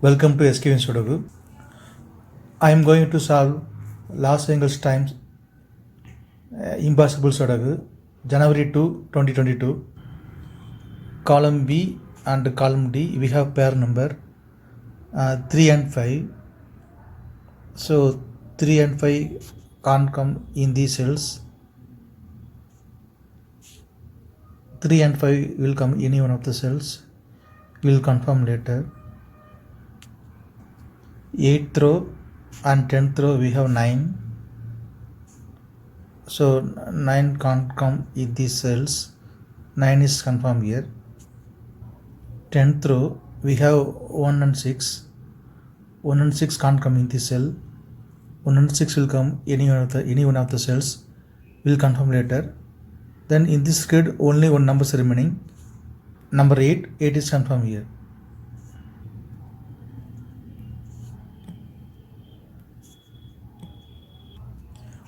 Welcome to SKN Sudoku. I am going to solve Los Angeles Times Impossible Sudoku, January 2, 2022. Column B and column D, we have pair number 3 and 5. So 3 and 5 can't come in these cells. 3 and 5 will come in any one of the cells. We will confirm later. 8th row and 10th row we have 9. So 9 can't come in these cells. 9 is confirmed here. 10th row we have 1 and 6. 1 and 6 can't come in this cell. 1 and 6 will come any one of the cells. We'll confirm later. Then in this grid only one number is remaining. Number 8. 8 is confirmed here.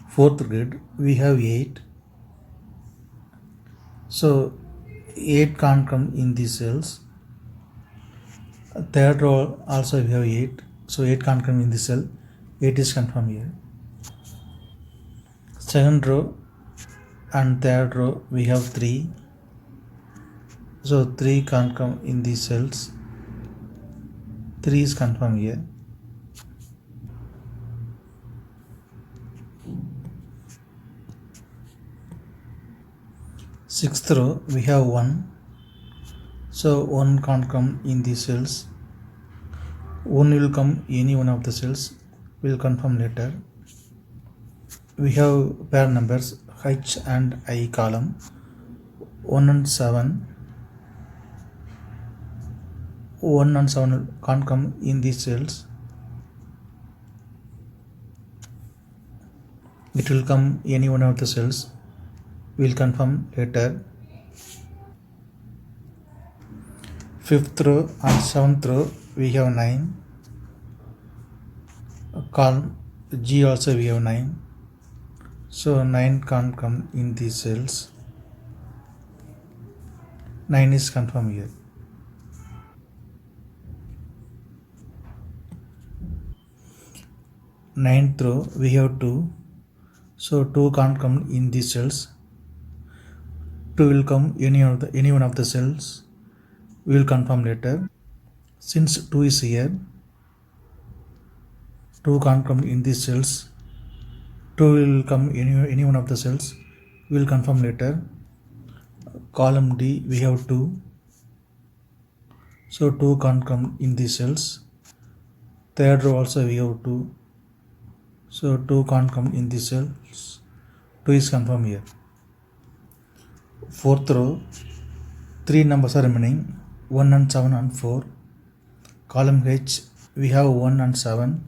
Fourth grid we have 8. So 8 can't come in these cells. Third row also we have 8. So 8 can't come in this cell. 8 is confirmed here. Second row and third row we have 3. So 3 can't come in these cells. 3 is confirmed here. Sixth row we have 1. So 1 can't come in these cells. 1 will come any one of the cells. We will confirm later. We have pair numbers H and I column 1 and 7. 1 and 7 can't come in these cells. It will come any one of the cells. We will confirm later. Fifth row and seventh row we have 9. Column G also we have 9. So 9 can't come in these cells. 9 is confirmed here. Ninth row we have 2. So 2 can't come in these cells. 2 will come any one of the cells. We will confirm later. Since 2 is here, 2 can't come in these cells. 2 will come any one of the cells. We will confirm later. Column D we have 2. So 2 can't come in these cells. Third row also we have 2. So 2 can't come in these cells. 2 is confirmed here. Fourth row 3 numbers are remaining, 1 and 7 and 4. Column H we have 1 and 7.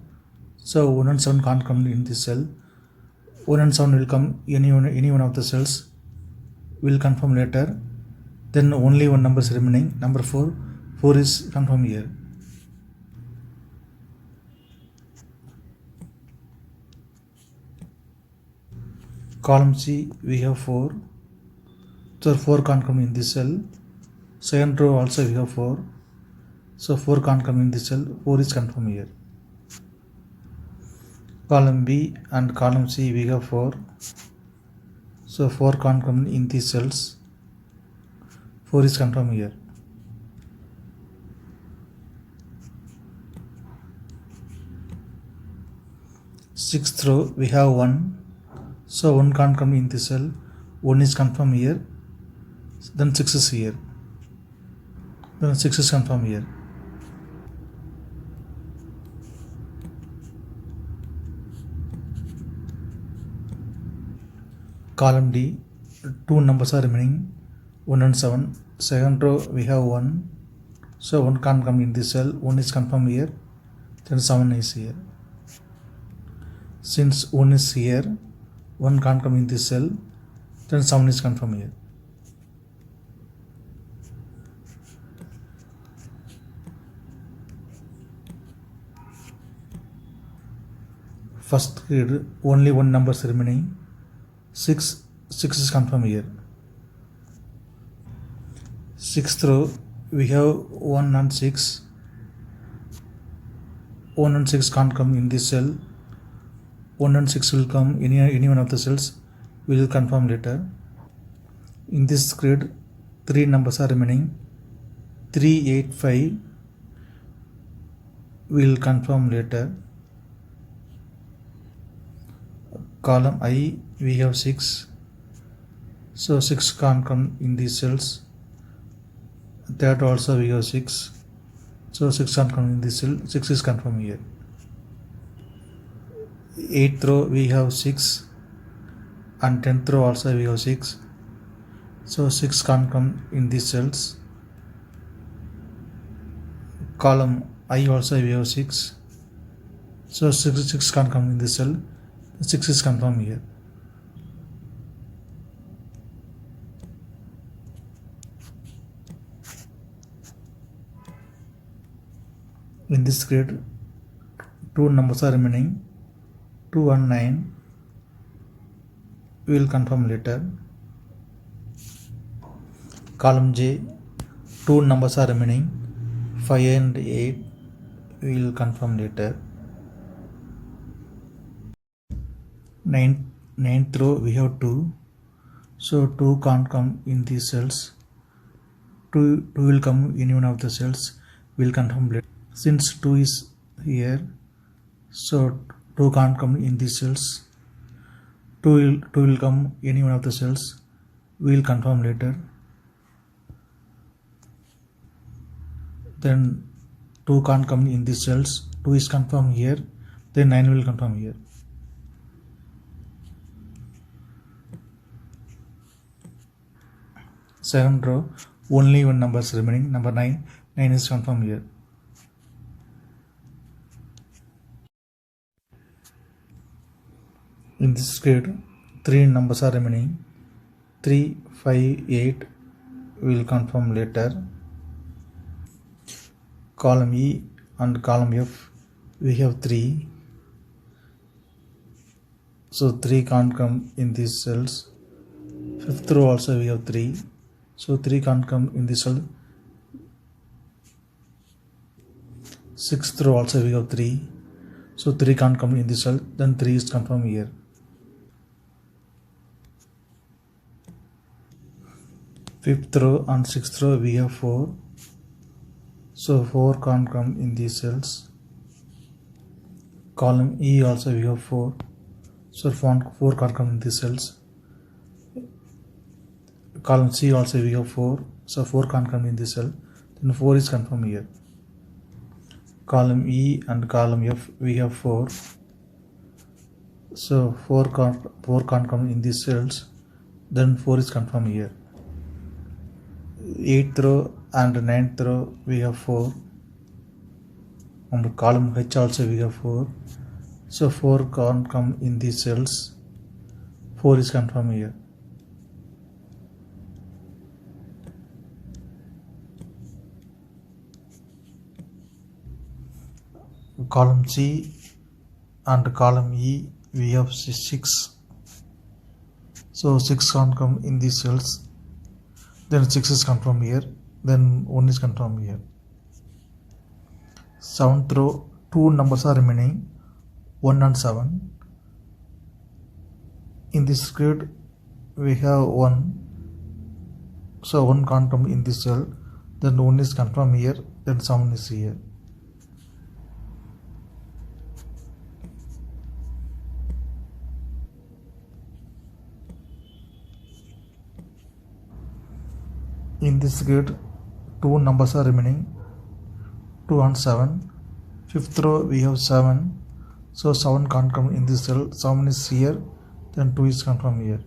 So 1 and 7 can't come in this cell. 1 and 7 will come any one of the cells. We will confirm later. Then only one number is remaining, number 4. 4 is confirmed here. Column C we have 4. So 4 can't come in this cell. Second row also we have 4. So 4 can't come in this cell. 4 is confirmed here. Column B and column C we have 4. So 4 can't come in these cells. 4 is confirmed here. Sixth row we have 1. So 1 can't come in this cell. 1 is confirmed here. Then 6 is here. Then 6 is confirmed here. Column D, 2 numbers are remaining, 1 and 7. Second row we have 1. So 1 can't come in this cell. 1 is confirmed here. Then 7 is here. Since 1 is here, 1 can't come in this cell. Then 7 is confirmed here. First grid only one number is remaining, 6. 6 is confirmed here. Sixth row we have 1 and 6. 1 and 6 can't come in this cell. 1 and 6 will come any one of the cells. We will confirm later. In this grid, 3 numbers are remaining. 3, 8, 5. We will confirm later. Column I, we have 6. So 6 can't come in these cells. That also we have 6. So 6 can't come in this cell. 6 is confirmed here. 8th row we have 6. And 10th row also we have 6. So 6 can't come in these cells. Column I also we have 6. So 6 can't come in this cell. 6 is confirmed here. In this grid, 2 numbers are remaining. 2 and 9. We will confirm later. Column J, 2 numbers are remaining. 5 and 8. We will confirm later. 9th row we have 2. So 2 can't come in these cells. 2 will come in one of the cells. We will confirm later. Since 2 is here, so 2 can't come in these cells. 2 will come any one of the cells. We will confirm later. Then 2 can't come in these cells. 2 is confirmed here. Then 9 will confirm here. Second row, only one number is remaining. Number 9. 9 is confirmed here. In this grid, 3 numbers are remaining. 3, 5, 8. We will confirm later. Column E and column F, we have 3. So 3 can't come in these cells. 5th row also we have 3. So 3 can't come in this cell. 6th row also we have 3. So 3 can't come in this cell. Then 3 is confirmed here. 5th row and 6th row we have 4. So 4 can't come in these cells. Column E also we have 4. So 4 can't come in these cells. Column C also we have 4. So 4 can't come in this cell. Then 4 is confirmed here. Column E and column F we have 4. So 4 can't come in these cells. Then 4 is confirmed here. 8th row and 9th row we have 4. On column H also we have 4. So 4 can't come in these cells. 4 is confirmed here. Column C and column E we have 6. So 6 can't come in these cells. Then 6 is confirmed here. Then 1 is confirmed here. 7th row, 2 numbers are remaining. 1 and 7. In this grid we have 1. So 1 can't come in this cell. Then 1 is confirmed here. Then 7 is here. In this grid, 2 numbers are remaining. 2 and 7. 5th row we have 7. So 7 can't come in this cell. 7 is here. Then 2 is confirmed here.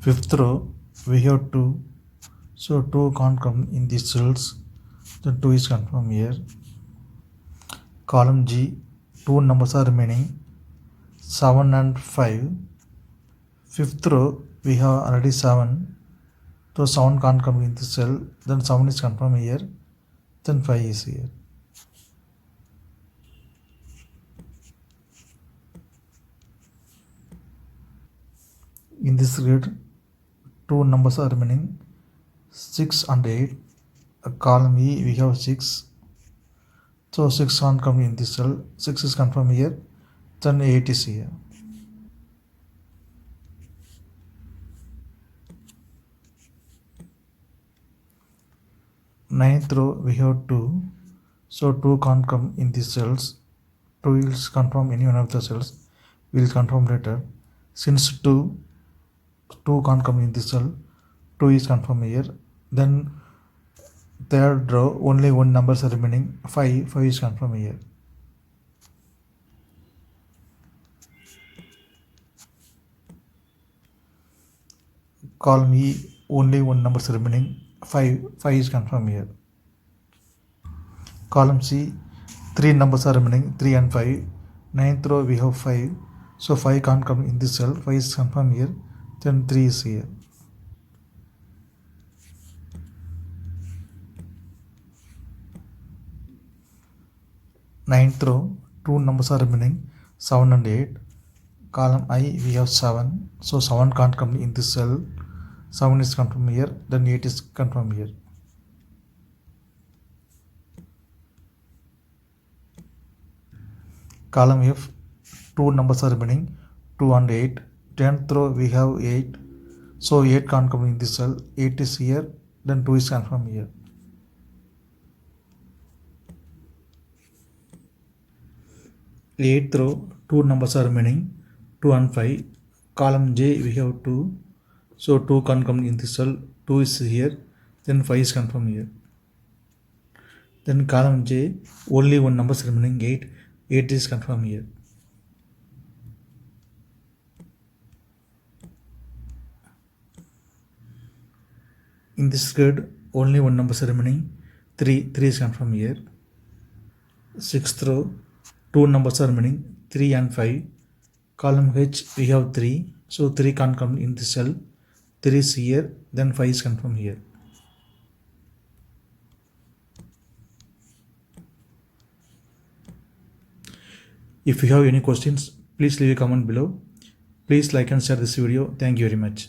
Fifth row we have 2. So 2 can't come in these cells. Then 2 is confirmed here. Column G, 2 numbers are remaining. 7 and 5. 5th row we have already 7. So 7 can't come in this cell. Then 7 is confirmed here. Then 5 is here. In this grid, 2 numbers are remaining. 6 and 8. Column E, we have 6. So 6 can't come in this cell. 6 is confirmed here. Then 8 is here. Ninth row, we have 2. So 2 can't come in these cells. 2 is confirm any one of the cells. We will confirm later. Since 2 can't come in this cell, 2 is confirmed here. Then third row, only one numbers are remaining. 5 is confirmed here. Column E, only one numbers remaining. 5 is confirmed here. Column C, 3 numbers are remaining, 3 and 5. Ninth row, we have 5. So 5 can't come in this cell. 5 is confirmed here. Then 3 is here. Ninth row, 2 numbers are remaining, 7 and 8. Column I, we have 7. So 7 can't come in this cell. 7 is confirmed here. Then 8 is confirmed here. Column F, 2 numbers are remaining, 2 and 8. 10th row, we have 8. So 8 can't come in this cell. 8 is here. Then 2 is confirmed here. Eighth row, 2 numbers are remaining, 2 and 5. Column J, we have 2. So 2 can't come in this cell. 2 is here. Then 5 is confirmed here. Then column J, only one number is remaining, 8. 8 is confirmed here. In this grid, only one number is remaining, 3. 3 is confirmed here. Sixth row, 2 numbers are remaining, 3 and 5. Column H, we have 3. So 3 can't come in this cell. 3 is here. Then 5 is confirmed here. If you have any questions, please leave a comment below. Please like and share this video. Thank you very much.